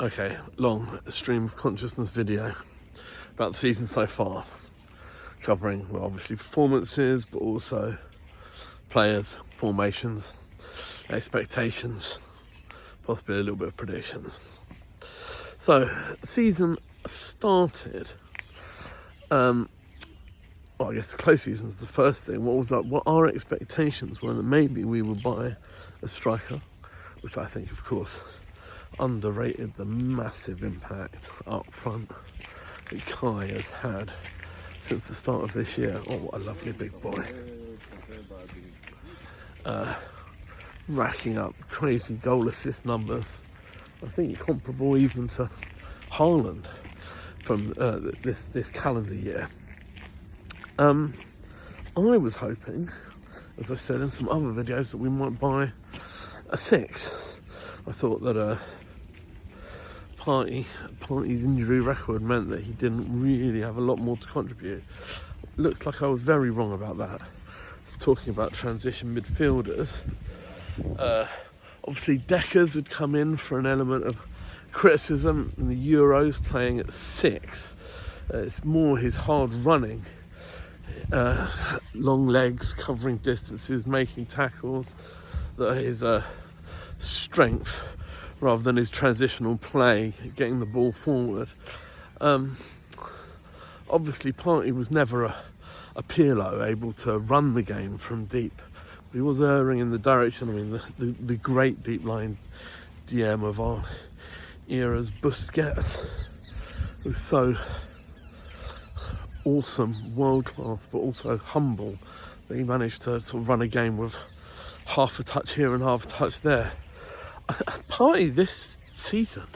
Okay, long stream of consciousness video about the season so far, covering, well, obviously performances, but also players, formations, expectations, possibly a little bit of predictions. So, season started, well, I guess the close season is the first thing. What our expectations were that maybe we would buy a striker, which I think, of course, underrated the massive impact up front that Kai has had since the start of this year. Oh, what a lovely big boy. Racking up crazy goal assist numbers. I think comparable even to Haaland from this calendar year. I was hoping, as I said in some other videos, that we might buy a 6. I thought that Partey's injury record meant that he didn't really have a lot more to contribute. Looks like I was very wrong about that. I was talking about transition midfielders. Obviously Deckers had come in for an element of criticism in the Euros, playing at 6. It's more his hard running, long legs, covering distances, making tackles, that his strength, rather than his transitional play, getting the ball forward. Obviously Partey was never a Pirlo, able to run the game from deep. But he was erring in the direction. I mean, the great deep line DM of our era's Busquets was so awesome, world class, but also humble, that he managed to sort of run a game with half a touch here and half a touch there. Partey this season,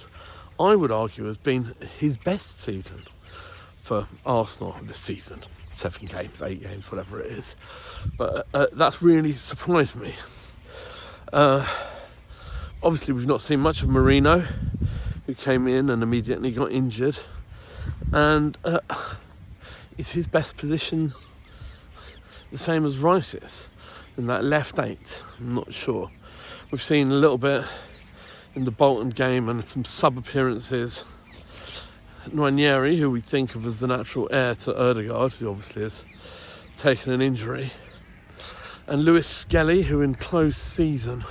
I would argue, has been his best season for Arsenal this season. 7 games, 8 games, whatever it is. But that's really surprised me. Obviously, we've not seen much of Marino, who came in and immediately got injured. And is his best position the same as Rice's in that left 8? I'm not sure. We've seen a little bit in the Bolton game and some sub-appearances. Nwaneri, who we think of as the natural heir to Ødegaard, who obviously has taken an injury. And Lewis Skelly, who in close season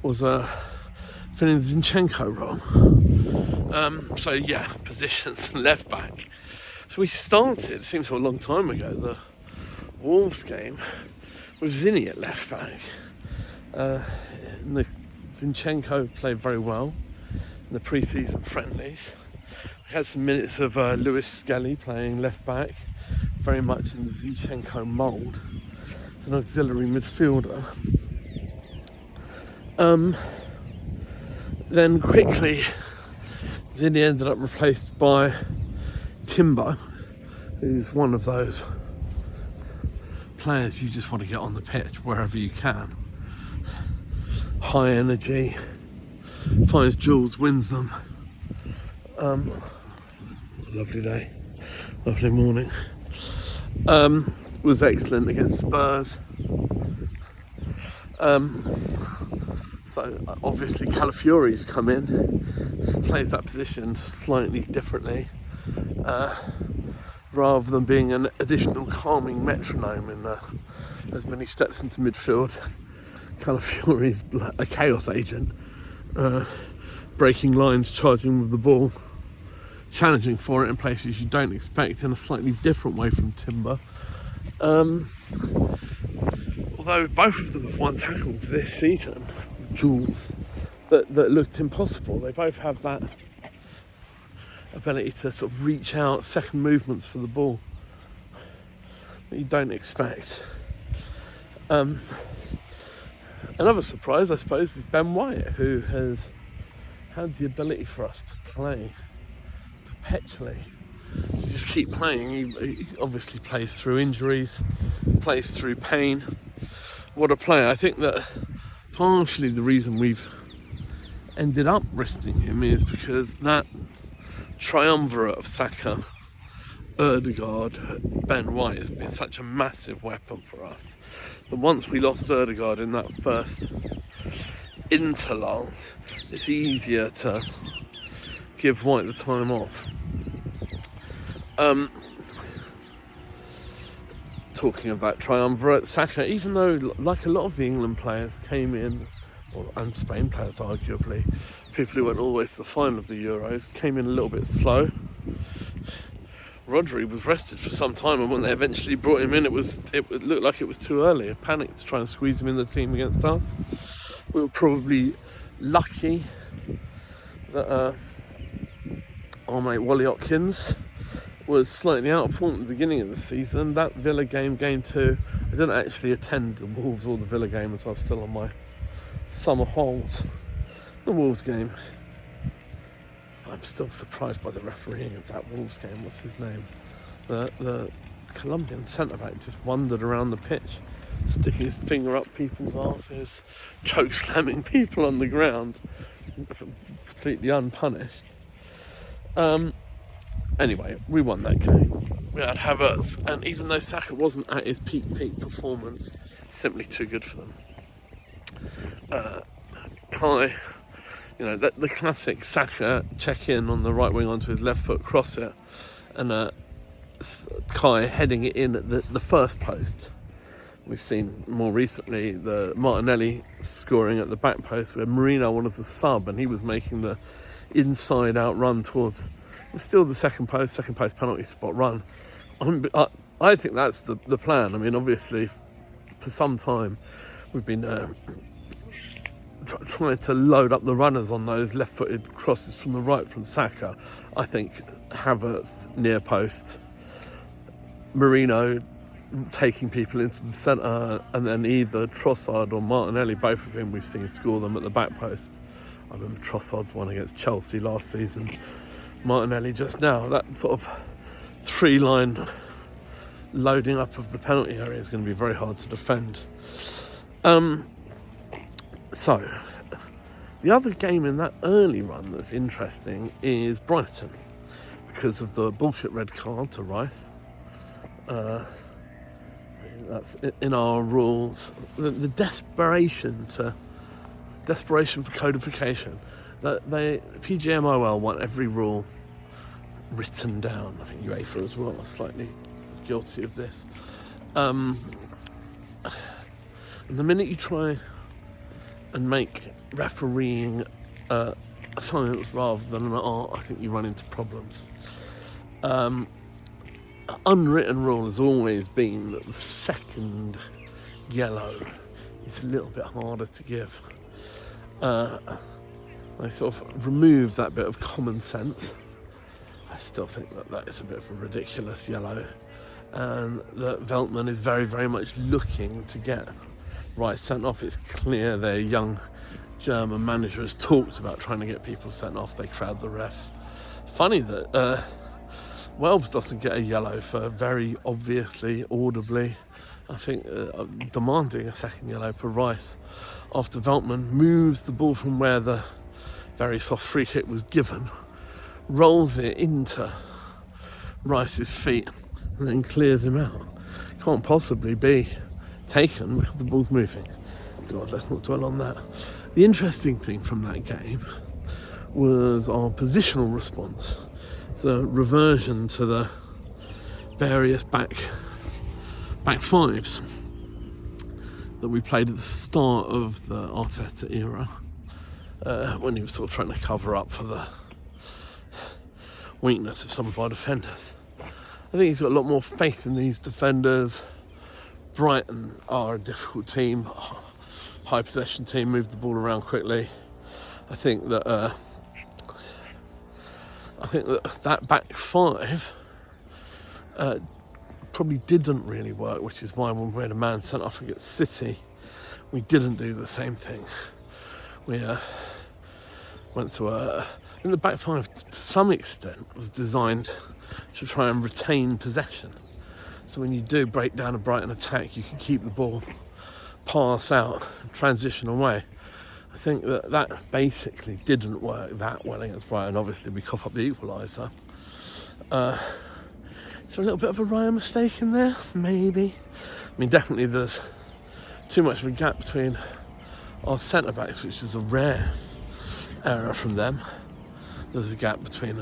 was filling Zinchenko role. So yeah, positions left back. So we started, it seems a long time ago, the Wolves game with Zinni at left back. Zinchenko played very well in the pre-season friendlies. We had some minutes of Lewis Skelly playing left back, very much in the Zinchenko mould. As an auxiliary midfielder. Then quickly, Zinni ended up replaced by Timber, who's one of those players you just want to get on the pitch wherever you can. High energy, finds duels, wins them. Lovely day, lovely morning. Was excellent against Spurs. So obviously Calafiori's come in, plays that position slightly differently, rather than being an additional calming metronome as when he steps into midfield. Calafiori's a chaos agent, breaking lines, charging with the ball, challenging for it in places you don't expect in a slightly different way from Timber. Although both of them have won tackles this season, duels that looked impossible. They both have that ability to sort of reach out, second movements for the ball that you don't expect. Another surprise, I suppose, is Ben White, who has had the ability for us to play perpetually, to just keep playing. He obviously plays through injuries, plays through pain. What a player. I think that partially the reason we've ended up risking him is because that triumvirate of Saka, Ødegaard, Ben White has been such a massive weapon for us. But once we lost Ødegaard in that first interlull, it's easier to give White the time off. Talking of that triumvirate, Saka, even though like a lot of the England players came in, and Spain players arguably, people who went all the way to the final of the Euros, came in a little bit slow. Rodri was rested for some time, and when they eventually brought him in, it looked like it was too early. A panic to try and squeeze him in the team against us. We were probably lucky that our mate Wally Watkins was slightly out of form at the beginning of the season. That Villa game, game 2, I didn't actually attend the Wolves or the Villa game as I was still on my summer hold. The Wolves game, I'm still surprised by the refereeing of that Wolves game. What's his name? The Colombian centre-back just wandered around the pitch, sticking his finger up people's arses, choke slamming people on the ground, completely unpunished. Anyway, we won that game. We had Havertz, and even though Saka wasn't at his peak performance, simply too good for them. Kai, the classic Saka check-in on the right wing onto his left foot, cross it, and Kai heading it in at the first post. We've seen more recently the Martinelli scoring at the back post, where Merino was a sub, and he was making the inside-out run towards... Still the second post penalty spot run. I think that's the plan. I mean, obviously, for some time, we've been trying to load up the runners on those left-footed crosses from the right from Saka. I think Havertz near post, Merino taking people into the centre, and then either Trossard or Martinelli, both of whom we've seen score them at the back post. I remember Trossard's one against Chelsea last season. Martinelli just now. That sort of 3-line loading up of the penalty area is going to be very hard to defend. So, the other game in that early run that's interesting is Brighton, because of the bullshit red card to Rice. That's in our rules. The desperation for codification. That PGMOL want every rule written down. I think UEFA as well are slightly guilty of this. And the minute you try and make refereeing a science rather than an art, I think you run into problems. Unwritten rule has always been that the second yellow is a little bit harder to give. I sort of remove that bit of common sense. I still think that is a bit of a ridiculous yellow, and that Veltman is very, very much looking to get Rice sent off. It's clear their young German manager has talked about trying to get people sent off. They crowd the ref. Funny that Welbs doesn't get a yellow for very obviously, audibly, I think, demanding a second yellow for Rice after Veltman moves the ball from where the very soft free kick was given, rolls it into Rice's feet, and then clears him out. Can't possibly be taken because the ball's moving. God, let's not dwell on that. The interesting thing from that game was our positional response. It's a reversion to the various back fives that we played at the start of the Arteta era, when he was sort of trying to cover up for the weakness of some of our defenders. I think he's got a lot more faith in these defenders. Brighton are a difficult team, high possession team, move the ball around quickly. I think that that back five probably didn't really work, which is why when we had a man sent off against City, we didn't do the same thing. We went to in the back five, to some extent, was designed to try and retain possession. So when you do break down a Brighton attack, you can keep the ball, pass out, transition away. I think that basically didn't work that well against Brighton. Obviously, we cough up the equaliser. Is there a little bit of a Raya mistake in there? Maybe. I mean, definitely there's too much of a gap between our centre-backs, which is a rare error from them. there's a gap between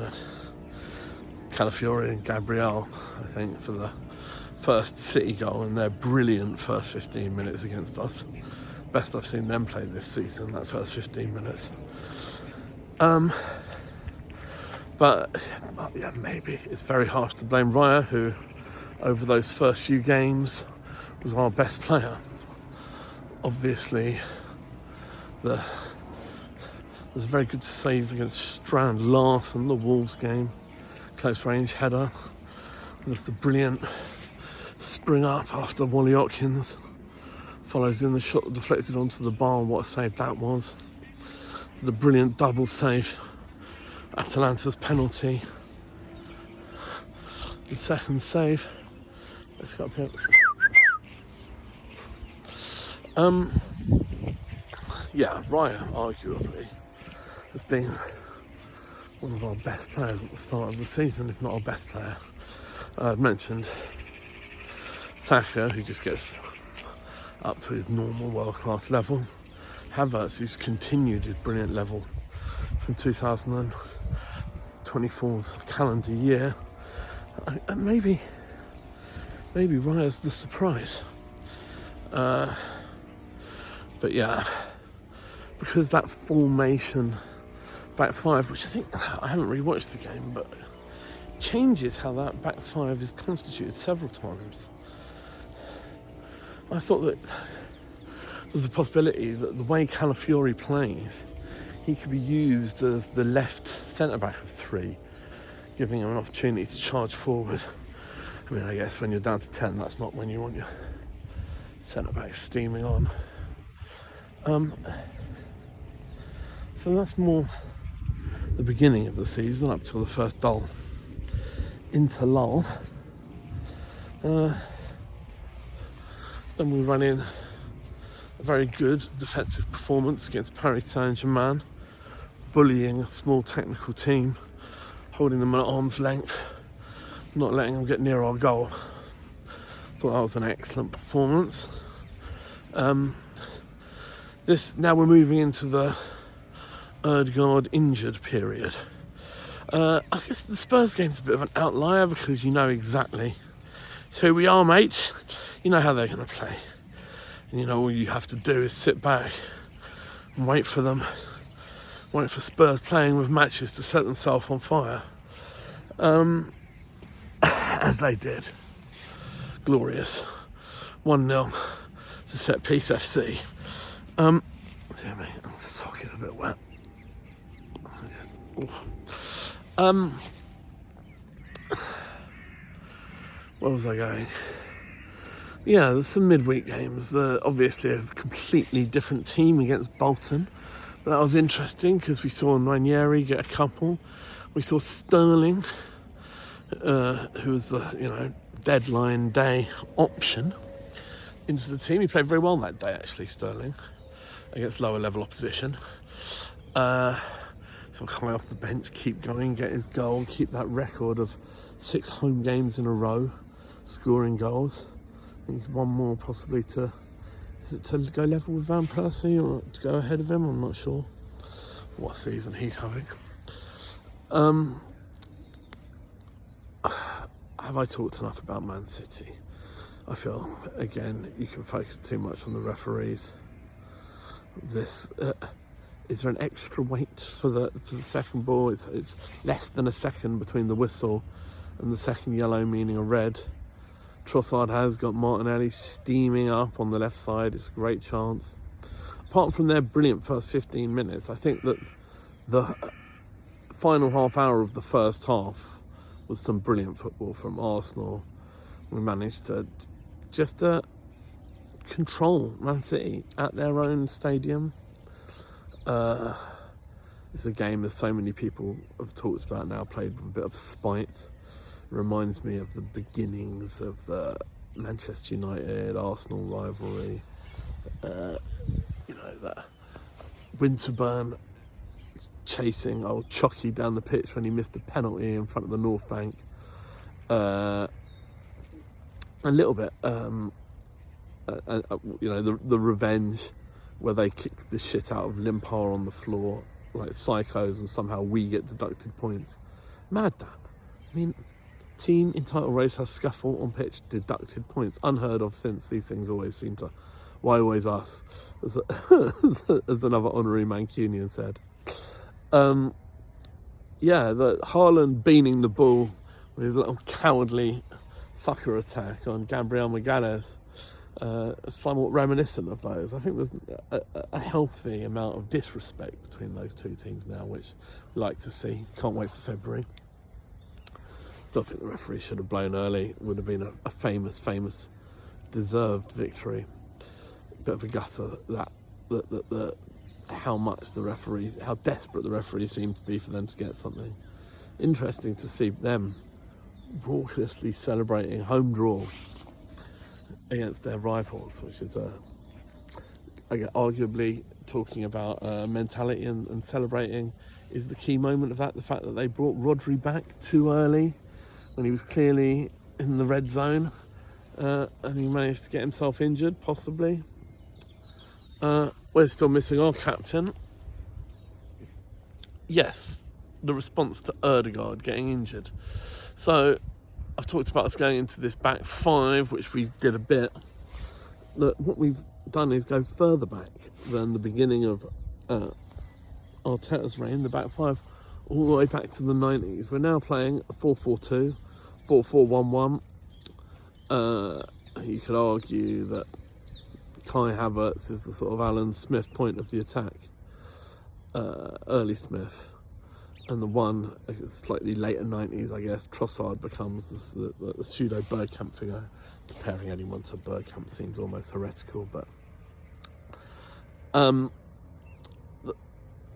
Calafiori and Gabriel, I think, for the first City goal, and their brilliant first 15 minutes against us. Best I've seen them play this season, that first 15 minutes. But yeah, maybe it's very harsh to blame Raya, who over those first few games was our best player. Obviously, there's a very good save against Strand Larsen, the Wolves game, close range header. There's the brilliant spring up after Wally Watkins follows in the shot deflected onto the bar. What a save that was. The brilliant double save, Atalanta's penalty, the second save. Let's go up here. Yeah, Raya arguably has been one of our best players at the start of the season, if not our best player. I've mentioned Saka, who just gets up to his normal world-class level. Havertz, who's continued his brilliant level from 2024's calendar year. And maybe Raya's the surprise. But yeah, because that formation back five, which I think, I haven't rewatched the game, but changes how that back five is constituted several times. I thought that there's a possibility that the way Calafiori plays, he could be used as the left centre-back of three, giving him an opportunity to charge forward. I mean, I guess when you're down to 10, that's not when you want your centre-back steaming on. So that's more the beginning of the season, up till the first dull interlull. Then we run in a very good defensive performance against Paris Saint-Germain, bullying a small technical team, holding them at arm's length, not letting them get near our goal. Thought that was an excellent performance. Now we're moving into the Ødegaard injured period. I guess the Spurs game's a bit of an outlier because you know exactly who we are, mate. You know how they're going to play. And you know, all you have to do is sit back and wait for them. Wait for Spurs playing with matches to set themselves on fire. As they did. Glorious. 1-0 to Set Piece FC. Dear me, the sock is a bit wet. Where was I going? Yeah, there's some midweek games. Obviously a completely different team against Bolton. But that was interesting because we saw Ranieri get a couple. We saw Sterling, who was the deadline day option, into the team. He played very well that day, actually, Sterling, against lower level opposition. So coming off the bench, keep going, get his goal, keep that record of 6 home games in a row, scoring goals. I think one more possibly to go level with Van Persie or to go ahead of him. I'm not sure what season he's having. Have I talked enough about Man City? I feel, again, you can focus too much on the referees. Is there an extra wait for the second ball? It's less than a second between the whistle and the second yellow, meaning a red. Trossard has got Martinelli steaming up on the left side. It's a great chance. Apart from their brilliant first 15 minutes, I think that the final half hour of the first half was some brilliant football from Arsenal. We managed to just control Man City at their own stadium. It's a game that so many people have talked about now, played with a bit of spite. It reminds me of the beginnings of the Manchester United-Arsenal rivalry. That Winterburn chasing old Chucky down the pitch when he missed a penalty in front of the North Bank. A little bit, the revenge where they kicked the shit out of Limpar on the floor like psychos and somehow we get deducted points. Mad that. I mean, team in title race has scuffle on pitch, deducted points. Unheard of since. These things always seem to, why always us? As another honorary Mancunian said. Yeah, the Haaland beaning the ball with his little cowardly sucker attack on Gabriel Magalhaes. Somewhat reminiscent of those. I think there's a healthy amount of disrespect between those two teams now, which we like to see. Can't wait for February. Still think the referee should have blown early. It would have been a famous, deserved victory. Bit of a gutter that how much the referee, how desperate the referee seemed to be for them to get something. Interesting to see them raucously celebrating home draw against their rivals, which is arguably talking about mentality and celebrating is the key moment of that. The fact that they brought Rodri back too early when he was clearly in the red zone, and he managed to get himself injured, possibly. We're still missing our captain. Yes, the response to Ødegaard getting injured. So I've talked about us going into this back five, which we did a bit. That what we've done is go further back than the beginning of Arteta's reign, the back five, all the way back to the 90s. We're now playing a 4-4-2, 4-4-1-1. You could argue that Kai Havertz is the sort of Alan Smith point of the attack, early Smith, and the one slightly later 90s, I guess, Trossard becomes the pseudo Bergkamp figure. Comparing anyone to Bergkamp seems almost heretical, but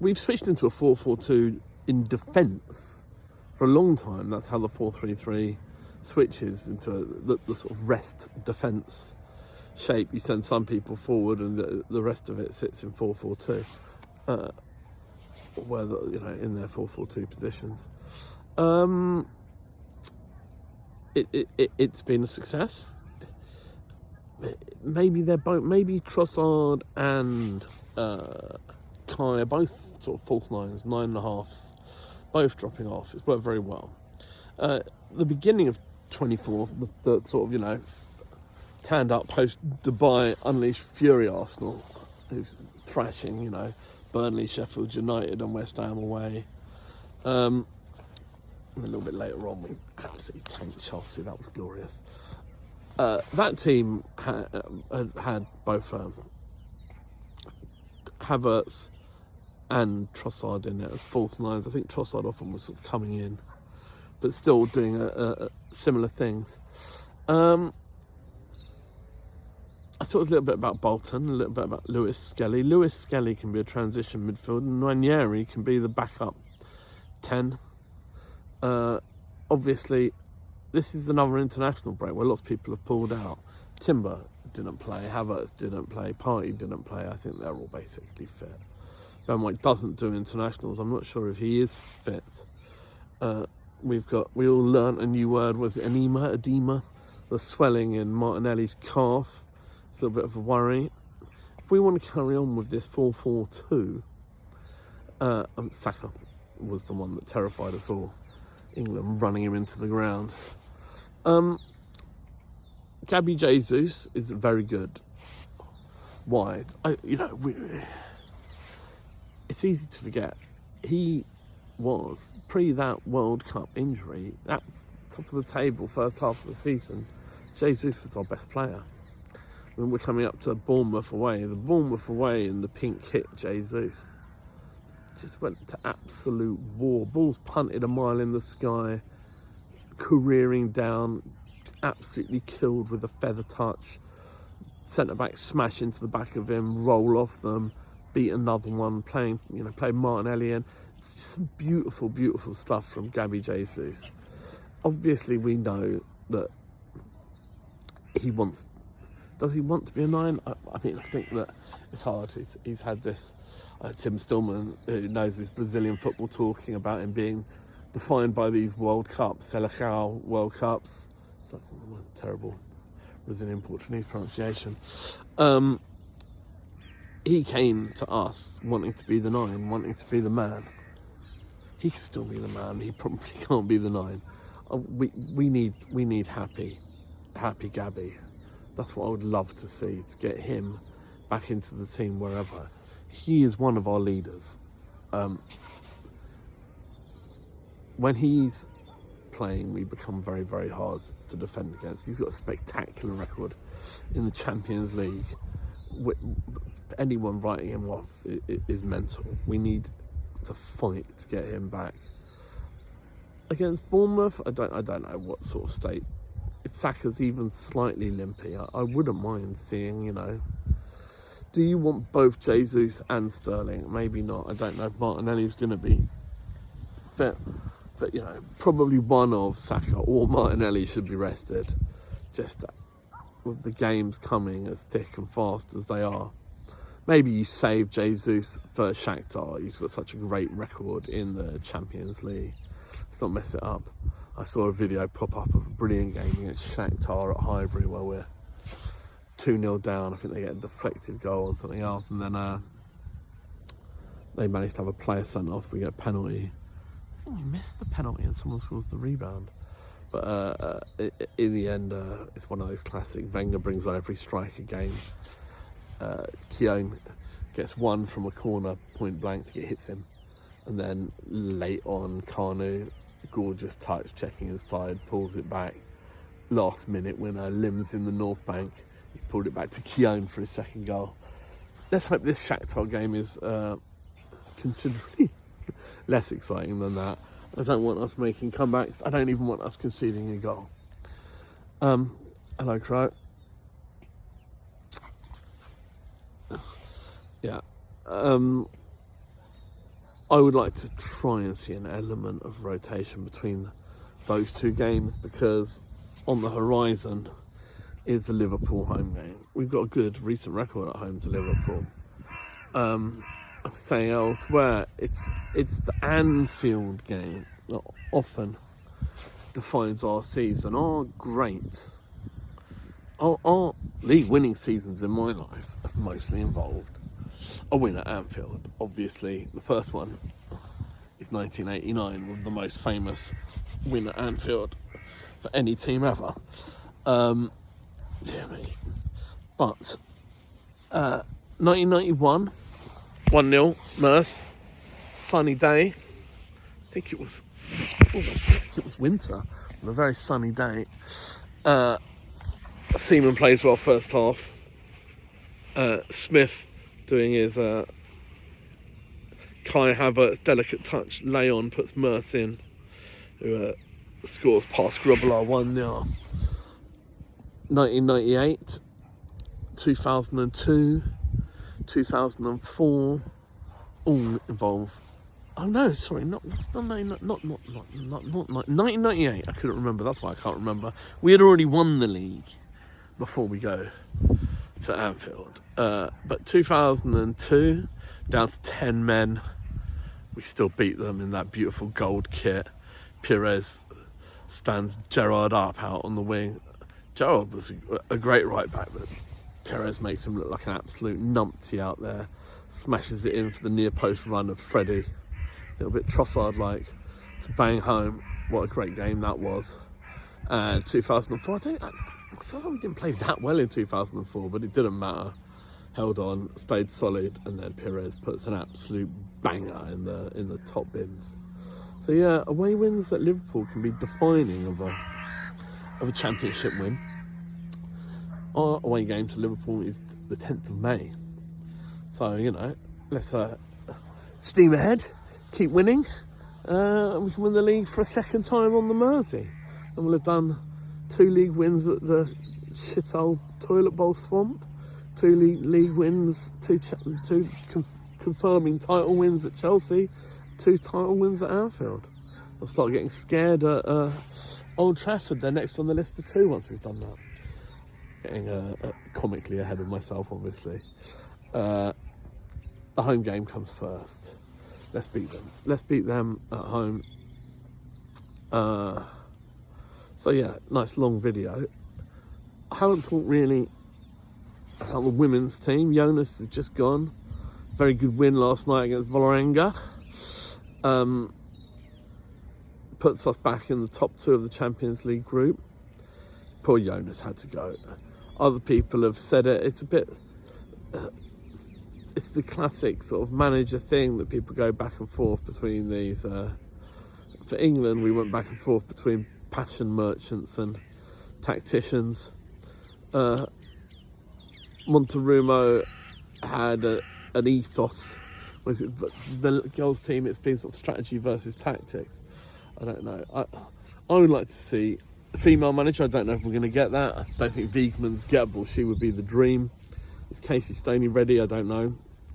we've switched into a 4-4-2 in defence for a long time. That's how the 4-3-3 switches into the sort of rest defence shape. You send some people forward and the rest of it sits in 4-4-2, where in their 4-4-2 positions. It's been a success. Maybe they're both. Maybe Trossard and Kai are both sort of false nines, 9.5s, both dropping off. It's worked very well. The beginning of 24, the sort of turned up post Dubai unleashed fury Arsenal, who's thrashing Burnley, Sheffield United and West Ham away. And a little bit later on we absolutely tanked Chelsea. That was glorious. That team had both Havertz and Trossard in it as false nines. I think Trossard often was sort of coming in, but still doing similar things. I talked a little bit about Bolton, a little bit about Lewis Skelly. Lewis Skelly can be a transition midfield, and Nwaneri can be the backup 10. Obviously, this is another international break where lots of people have pulled out. Timber didn't play, Havertz didn't play, Partey didn't play. I think they're all basically fit. Ben White doesn't do internationals. I'm not sure if he is fit. We all learnt a new word. Was it edema? The swelling in Martinelli's calf. It's a little bit of a worry. If we want to carry on with this 4-4-2, Saka was the one that terrified us all. England running him into the ground. Gabby Jesus is very good wide. It's easy to forget. He was, pre that World Cup injury, at top of the table first half of the season, Jesus was our best player. When we're coming up to Bournemouth away, in the pink kit, Jesus just went to absolute war. Balls punted a mile in the sky, careering down, absolutely killed with a feather touch. Centre-back smash into the back of him, roll off them, beat another one, playing Martinelli in. It's just some beautiful, beautiful stuff from Gabby Jesus. Obviously, we know that does he want to be a 9? I think that it's hard. He's had this, Tim Stillman, who knows his Brazilian football, talking about him being defined by these World Cups, Seleção World Cups. It's like terrible Brazilian Portuguese pronunciation. he came to us wanting to be the 9, wanting to be the man. He can still be the man. He probably can't be the 9. We need happy Gabby. That's what I would love to see, to get him back into the team wherever. He is one of our leaders. When he's playing, we become very, very hard to defend against. He's got a spectacular record in the Champions League. Anyone writing him off is mental. We need to fight to get him back. Against Bournemouth, I don't know what sort of state. If Saka's even slightly limpy, I wouldn't mind seeing, you know. Do you want both Jesus and Sterling? Maybe not. I don't know if Martinelli's going to be fit. But, you know, probably one of Saka or Martinelli should be rested. Just with the games coming as thick and fast as they are. Maybe you save Jesus for Shakhtar. He's got such a great record in the Champions League. Let's not mess it up. I saw a video pop up of a brilliant game against Shakhtar at Highbury where we're 2-0 down. I think they get a deflected goal and something else. And then they managed to have a player sent off. We get a penalty. I think we missed the penalty and someone scores the rebound. But in the end, it's one of those classic. Wenger brings on every striker game. Keown gets one from a corner, point blank, to hits him. And then late on, Kanu, gorgeous touch, checking inside, pulls it back. Last minute winner, limbs in the North Bank. He's pulled it back to Keown for his second goal. Let's hope this Shakhtar game is considerably less exciting than that. I don't want us making comebacks. I don't even want us conceding a goal. Hello, Crow. Yeah. I would like to try and see an element of rotation between those two games, because on the horizon is the Liverpool home game. We've got a good recent record at home to Liverpool. I'm saying elsewhere, it's the Anfield game that often defines our season. Our league winning seasons in my life have mostly involved a win at Anfield. Obviously, the first one is 1989, with the most famous win at Anfield for any team ever. Dear me. But 1991, 1-0, Merse, sunny day. I think it was winter, on a very sunny day. Seaman plays well first half. Smith doing his Kai Havertz delicate touch. Leon puts Merse in, who scores past Grobbelaar 1-0. 1998, 2002, 2004, all involve. Oh no, sorry, not 1998. I couldn't remember. That's why I can't remember. We had already won the league before we go to Anfield. But 2002, down to 10 men, we still beat them in that beautiful gold kit. Pires stands Gerrard up out on the wing. Gerrard was a great right back, but Pires makes him look like an absolute numpty out there. Smashes it in for the near post run of Freddie. A little bit Trossard-like to bang home. What a great game that was. And 2004, I feel like we didn't play that well in 2004, but it didn't matter. Held on, stayed solid, and then Pires puts an absolute banger in the top bins. So yeah, away wins at Liverpool can be defining of a championship win. Our away game to Liverpool is the 10th of May. So, you know, let's steam ahead, keep winning. We can win the league for a second time on the Mersey. And we'll have done 2 league wins at the shithole Toilet Bowl Swamp, 2 league wins, 2 confirming title wins at Chelsea, 2 title wins at Anfield. I'll start getting scared at Old Trafford. They're next on the list for 2 once we've done that. Getting comically ahead of myself, obviously. The home game comes first. Let's beat them. Let's beat them at home. So yeah, nice long video. I haven't talked really the women's team. Jonas has just gone. Very good win last night against Vålerenga. Puts us back in the top 2 of the Champions League group. Poor Jonas had to go. Other people have said it. It's a bit... it's the classic sort of manager thing that people go back and forth between these. For England, we went back and forth between passion merchants and tacticians. Monterumo had an ethos. Was it the girls' team? It's been sort of strategy versus tactics. I don't know. I would like to see a female manager. I don't know if we're going to get that. I don't think Wiegman's gettable. She would be the dream. Is Casey Stoney ready? I don't know.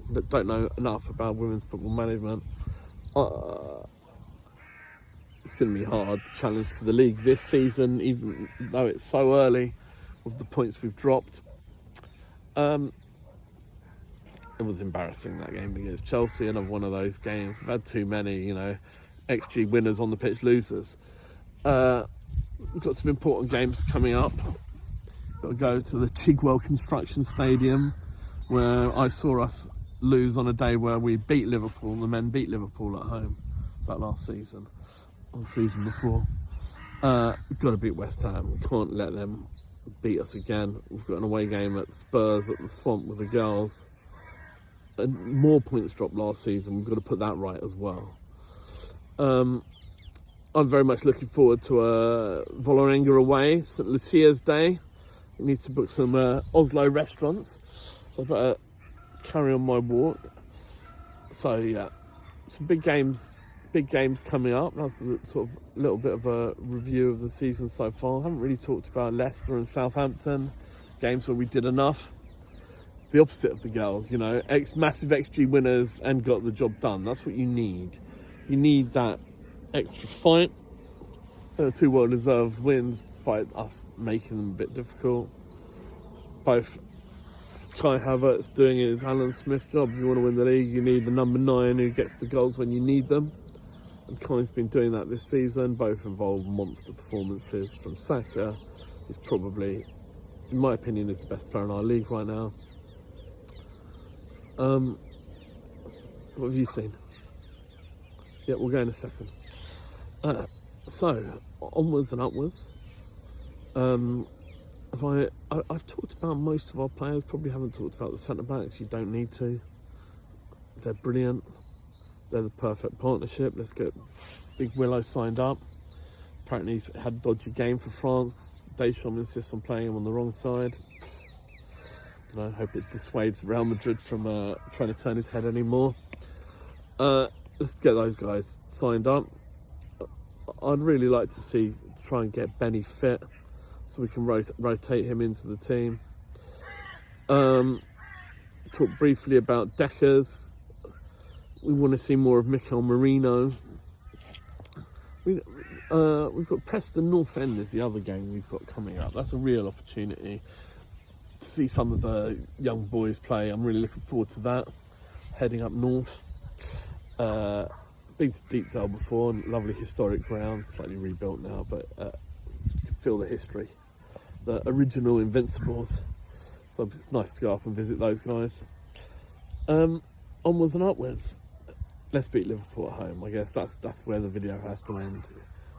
But don't know enough about women's football management. It's going to be hard to challenge for the league this season, even though it's so early with the points we've dropped. It was embarrassing, that game against Chelsea, another one of those games. We've had too many, XG winners on the pitch losers. We've got some important games coming up. Got to go to the Chigwell Construction Stadium, where I saw us lose on a day where we beat Liverpool. The men beat Liverpool at home. Was that last season? Or the season before? We've got to beat West Ham. We can't let them beat us again. We've got an away game at Spurs at the Swamp with the girls. And more points dropped last season. We've got to put that right as well. I'm very much looking forward to Vålerenga away, St. Lucia's Day. We need to book some Oslo restaurants, so I better carry on my walk. So yeah, some big games coming up. That's a sort of little bit of a review of the season so far. I haven't really talked about Leicester and Southampton, games where we did enough. The opposite of the girls, massive XG winners and got the job done. That's what you need. You need that extra fight. There are 2 well-deserved wins, despite us making them a bit difficult. Both Kai Havertz doing his Alan Smith job. If you want to win the league, you need the number 9 who gets the goals when you need them. And Kai's been doing that this season. Both involve monster performances from Saka, who's probably, in my opinion, is the best player in our league right now. What have you seen? Yeah, we'll go in a second. So, onwards and upwards. I've talked about most of our players, probably haven't talked about the centre-backs. You don't need to. They're brilliant. They're the perfect partnership. Let's get Big Willow signed up. Apparently he's had a dodgy game for France. Deschamps insists on playing him on the wrong side. I hope it dissuades Real Madrid from trying to turn his head anymore. Let's get those guys signed up. I'd really like to try and get Benny fit so we can rotate him into the team. Talk briefly about Deckers. We want to see more of Mikel Merino. We've got Preston North End is the other game we've got coming up. That's a real opportunity to see some of the young boys play. I'm really looking forward to that. Heading up north. Been to Deepdale before, lovely historic ground, slightly rebuilt now, but you can feel the history. The original Invincibles. So it's nice to go up and visit those guys. Onwards and upwards. Let's beat Liverpool at home. I guess that's where the video has to end.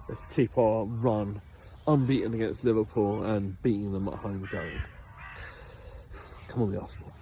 Let's keep our run unbeaten against Liverpool and beating them at home going. Come on, the Arsenal.